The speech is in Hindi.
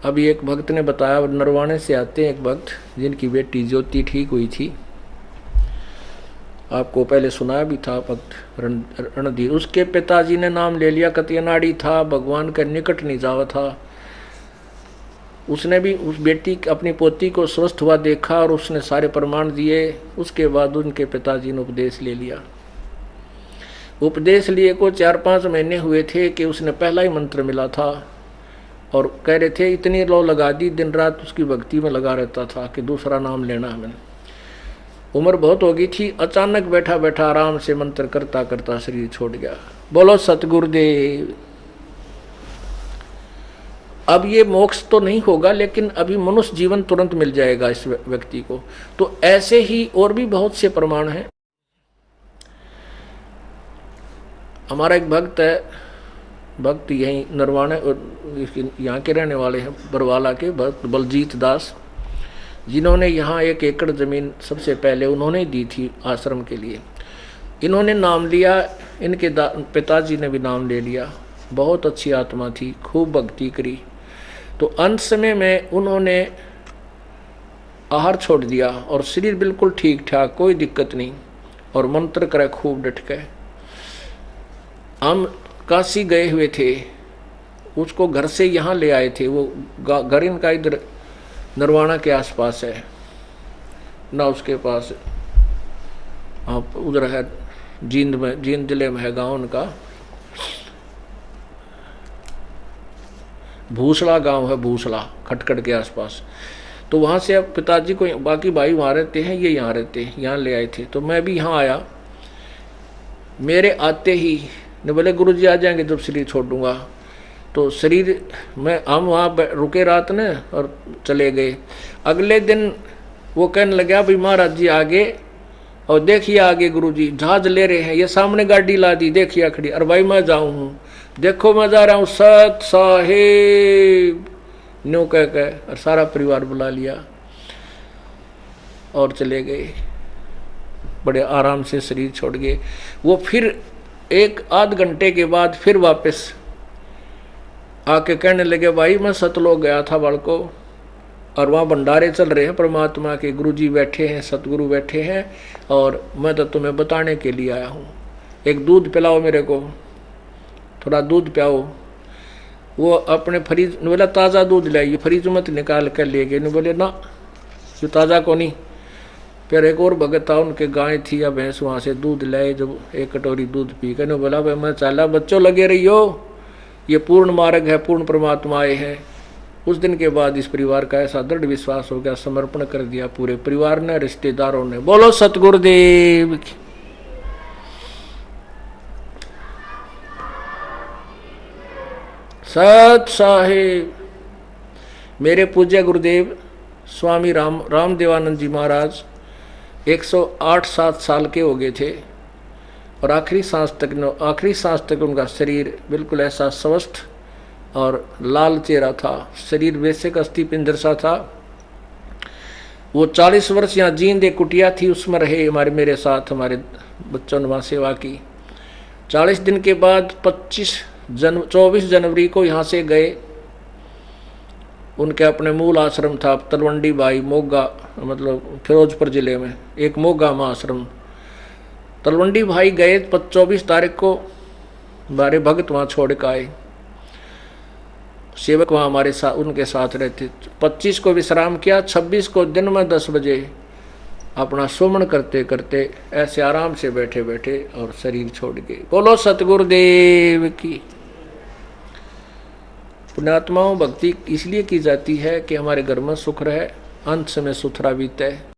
अभी एक भक्त ने बताया, नरवाणे से आते हैं एक भक्त जिनकी बेटी ज्योति ठीक हुई थी, आपको पहले सुनाया भी था भक्त रणधीर। उसके पिताजी ने नाम ले लिया, कतियनाड़ी था, भगवान के निकट नहीं जावा था। उसने भी उस बेटी अपनी पोती को स्वस्थ हुआ देखा और उसने सारे प्रमाण दिए। उसके बाद उनके पिताजी ने उपदेश ले लिया। उपदेश लिए को 4-5 महीने हुए थे कि उसने पहला ही मंत्र मिला था और कह रहे थे इतनी लो लगा दी, दिन रात उसकी भक्ति में लगा रहता था कि दूसरा नाम लेना है मैंने। उम्र बहुत हो गई थी, अचानक बैठा बैठा आराम से मंत्र करता करता शरीर छोड़ गया। बोलो सतगुरुदेव। अब ये मोक्ष तो नहीं होगा, लेकिन अभी मनुष्य जीवन तुरंत मिल जाएगा इस व्यक्ति को। तो ऐसे ही और भी बहुत से प्रमाण हैं। हमारा एक भक्त है, भक्त यहीं नरवाणे यहाँ के रहने वाले हैं, बरवाला के भक्त बलजीत दास, जिन्होंने यहाँ 1 एकड़ जमीन सबसे पहले उन्होंने दी थी आश्रम के लिए। इन्होंने नाम लिया, इनके पिताजी ने भी नाम ले लिया। बहुत अच्छी आत्मा थी, खूब भक्ति करी। तो अंत समय में उन्होंने आहार छोड़ दिया और शरीर बिल्कुल ठीक ठाक, कोई दिक्कत नहीं, और मंत्र करे खूब डट के। हम काशी गए हुए थे, उसको घर से यहाँ ले आए थे। वो घर इनका इधर नरवाणा के आसपास है ना, उसके पास आप उधर है जींद में, जींद जिले में है गांव उनका, भूसला गांव है, भूसला खटखट के आसपास। तो वहाँ से अब पिताजी को, बाकी भाई वहाँ रहते हैं, ये यहाँ रहते हैं, यहाँ ले आए थे। तो मैं भी यहाँ आया। मेरे आते ही ने बोले गुरुजी आ जाएंगे जब शरीर छोड़ दूंगा। तो शरीर में हम वहाँ रुके रात ने और चले गए। अगले दिन वो कहने लगा भाई महाराज जी आगे, और देखिए आगे गुरुजी जहाज ले रहे हैं, ये सामने गाड़ी ला दी, देखिए खड़ी। अरे भाई मैं जाऊँ हूँ, देखो मैं जा रहा हूँ, सत साहेब न्यू कह के, और सारा परिवार बुला लिया और चले गए। बड़े आराम से शरीर छोड़ गए। वो फिर 1-8 घंटे के बाद फिर वापस आके कहने लगे भाई मैं सतलोक गया था बालको, और वहाँ भंडारे चल रहे हैं परमात्मा के, गुरुजी बैठे हैं, सतगुरु बैठे हैं, और मैं तो तुम्हें बताने के लिए आया हूँ। एक दूध पिलाओ मेरे को, थोड़ा दूध पिलाओ। वो अपने फ्रिज ने बोला ताज़ा दूध लाइए, फ्रिज मत निकाल कर ले गए। नहीं बोले ना ये ताज़ा को नहीं। फिर एक और भगत था, उनके गाय थी या भैंस, वहाँ से दूध लाए। जब 1 कटोरी दूध पी कर बोला भाई मैं चला, बच्चों लगे रही हो, ये पूर्ण मार्ग है, पूर्ण परमात्मा आए हैं। उस दिन के बाद इस परिवार का ऐसा दृढ़ विश्वास हो गया, समर्पण कर दिया पूरे परिवार ने, रिश्तेदारों ने। बोलो सतगुरुदेव की। सत साहेब। मेरे पूज्य गुरुदेव स्वामी रामदेवानंद जी महाराज 108-7 साल के हो गए थे, और आखिरी सांस तक उनका शरीर बिल्कुल ऐसा स्वस्थ और लाल चेहरा था। शरीर वैसे का अस्थि पिंजर सा था। वो 40 वर्ष यहाँ जींद एक कुटिया थी, उसमें रहे मेरे साथ, हमारे बच्चों ने वहाँ सेवा की। 40 दिन के बाद 24 जनवरी को यहाँ से गए। उनके अपने मूल आश्रम था तलवंडी बाई मोगा, मतलब फिरोजपुर जिले में एक मोगा में आश्रम। तलवंडी भाई गए 24 तारीख को, हमारे भक्त वहाँ छोड़ के आए। सेवक वहाँ हमारे साथ, उनके साथ रहते। 25 को विश्राम किया, 26 को दिन में 10 बजे अपना सुमन करते करते ऐसे आराम से बैठे बैठे और शरीर छोड़ गए। बोलो सतगुरुदेव की। पुण्यात्माओं, भक्ति इसलिए की जाती है कि हमारे घर में सुख रहे, अंत समय सुथरा बीते।